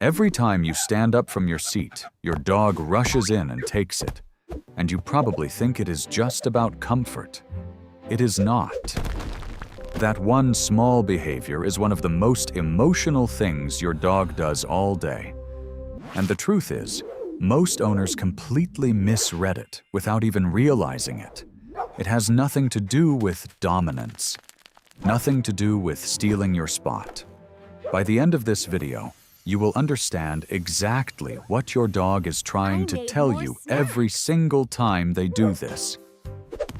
Every time you stand up from your seat, your dog rushes in and takes it, and you probably think it is just about comfort. It is not. That one small behavior is one of the most emotional things your dog does all day. And the truth is, most owners completely misread it without even realizing it. It has nothing to do with dominance, nothing to do with stealing your spot. By the end of this video, you will understand exactly what your dog is trying to tell you every single time they do this.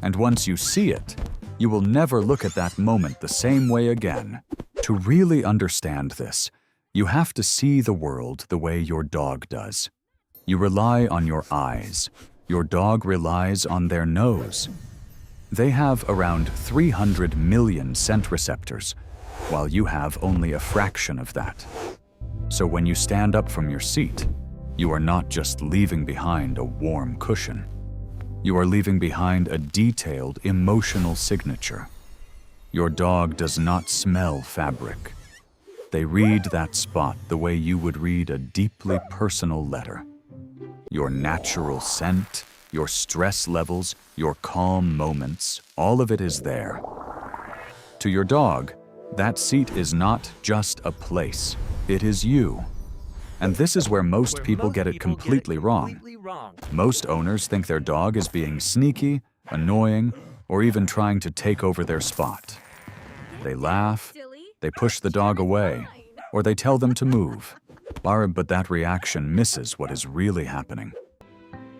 And once you see it, you will never look at that moment the same way again. To really understand this, you have to see the world the way your dog does. You rely on your eyes. Your dog relies on their nose. They have around 300 million scent receptors, while you have only a fraction of that. So when you stand up from your seat, you are not just leaving behind a warm cushion. You are leaving behind a detailed emotional signature. Your dog does not smell fabric. They read that spot the way you would read a deeply personal letter. Your natural scent, your stress levels, your calm moments, all of it is there. To your dog, that seat is not just a place. It is you. And this is where most people get it completely wrong. Most owners think their dog is being sneaky, annoying, or even trying to take over their spot. They laugh, they push the dog away, or they tell them to move. But that reaction misses what is really happening.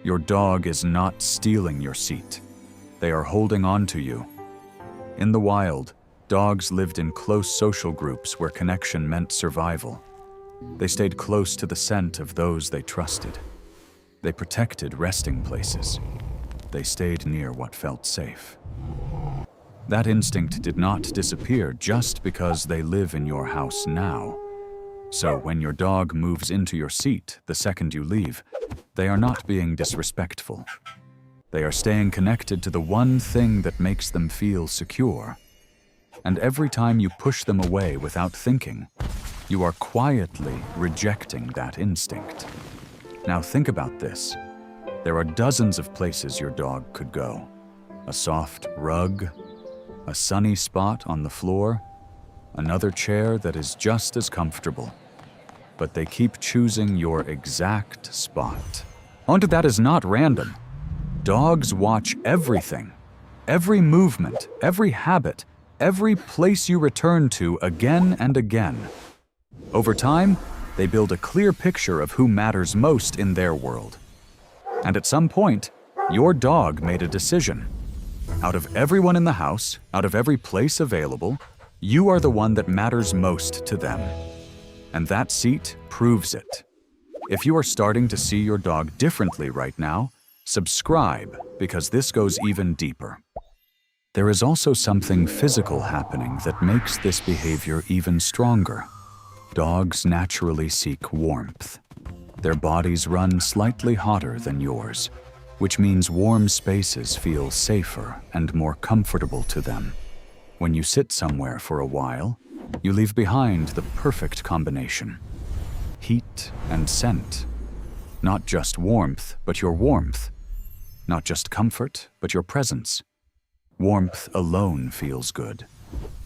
Your dog is not stealing your seat. They are holding on to you. In the wild, dogs lived in close social groups where connection meant survival. They stayed close to the scent of those they trusted. They protected resting places. They stayed near what felt safe. That instinct did not disappear just because they live in your house now. So when your dog moves into your seat the second you leave, they are not being disrespectful. They are staying connected to the one thing that makes them feel secure. And every time you push them away without thinking, you are quietly rejecting that instinct. Now think about this. There are dozens of places your dog could go. A soft rug, a sunny spot on the floor, another chair that is just as comfortable. But they keep choosing your exact spot. And that is not random. Dogs watch everything. Every movement, every habit, every place you return to again and again. Over time, they build a clear picture of who matters most in their world. And at some point, your dog made a decision. Out of everyone in the house, out of every place available, you are the one that matters most to them. And that seat proves it. If you are starting to see your dog differently right now, subscribe, because this goes even deeper. There is also something physical happening that makes this behavior even stronger. Dogs naturally seek warmth. Their bodies run slightly hotter than yours, which means warm spaces feel safer and more comfortable to them. When you sit somewhere for a while, you leave behind the perfect combination. Heat and scent. Not just warmth, but your warmth. Not just comfort, but your presence. Warmth alone feels good,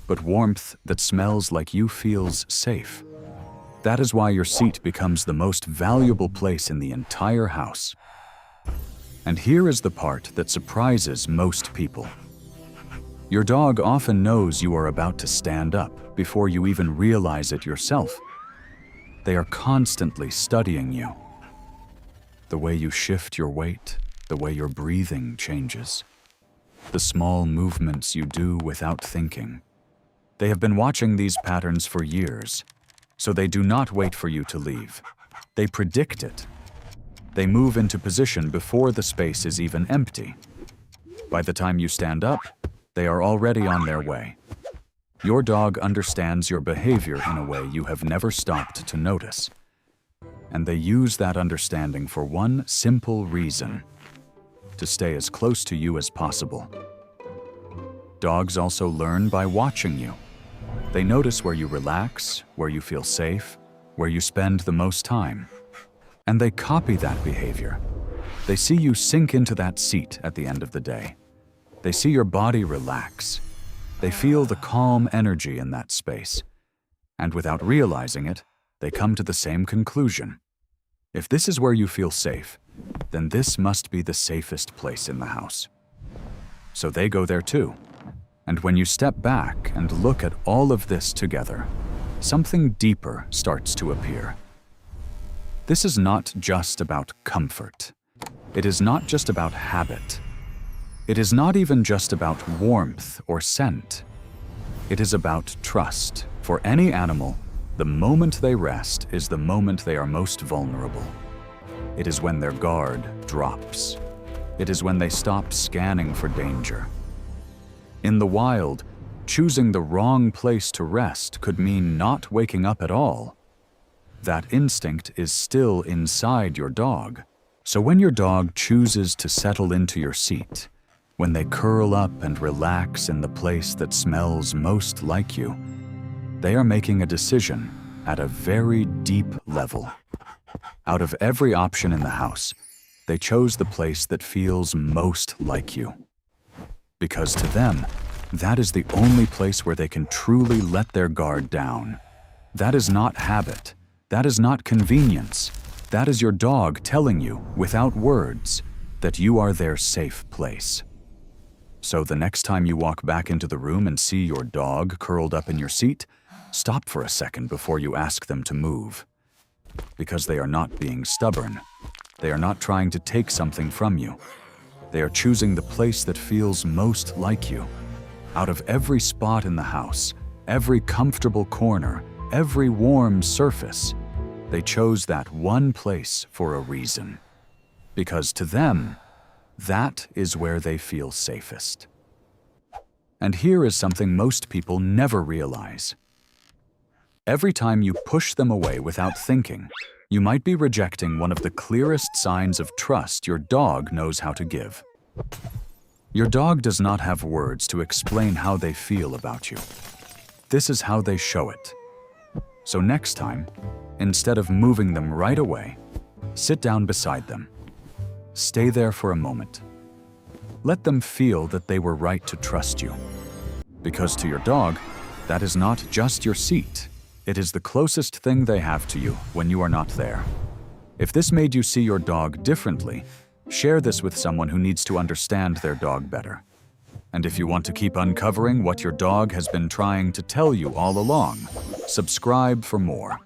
but warmth that smells like you feels safe. That is why your seat becomes the most valuable place in the entire house. And here is the part that surprises most people. Your dog often knows you are about to stand up before you even realize it yourself. They are constantly studying you. The way you shift your weight, the way your breathing changes, the small movements you do without thinking. They have been watching these patterns for years, so they do not wait for you to leave. They predict it. They move into position before the space is even empty. By the time you stand up, they are already on their way. Your dog understands your behavior in a way you have never stopped to notice. And they use that understanding for one simple reason: to stay as close to you as possible. Dogs also learn by watching you. They notice where you relax, where you feel safe, where you spend the most time. And they copy that behavior. They see you sink into that seat at the end of the day. They see your body relax. They feel the calm energy in that space. And without realizing it, they come to the same conclusion. If this is where you feel safe, then this must be the safest place in the house. So they go there too. And when you step back and look at all of this together, something deeper starts to appear. This is not just about comfort. It is not just about habit. It is not even just about warmth or scent. It is about trust. For any animal, the moment they rest is the moment they are most vulnerable. It is when their guard drops. It is when they stop scanning for danger. In the wild, choosing the wrong place to rest could mean not waking up at all. That instinct is still inside your dog. So when your dog chooses to settle into your seat, when they curl up and relax in the place that smells most like you, they are making a decision at a very deep level. Out of every option in the house, they chose the place that feels most like you. Because to them, that is the only place where they can truly let their guard down. That is not habit. That is not convenience. That is your dog telling you, without words, that you are their safe place. So the next time you walk back into the room and see your dog curled up in your seat, stop for a second before you ask them to move. Because they are not being stubborn. They are not trying to take something from you. They are choosing the place that feels most like you. Out of every spot in the house, every comfortable corner, every warm surface, they chose that one place for a reason. Because to them, that is where they feel safest. And here is something most people never realize. Every time you push them away without thinking, you might be rejecting one of the clearest signs of trust your dog knows how to give. Your dog does not have words to explain how they feel about you. This is how they show it. So next time, instead of moving them right away, sit down beside them. Stay there for a moment. Let them feel that they were right to trust you. Because to your dog, that is not just your seat. It is the closest thing they have to you when you are not there. If this made you see your dog differently, share this with someone who needs to understand their dog better. And if you want to keep uncovering what your dog has been trying to tell you all along, subscribe for more.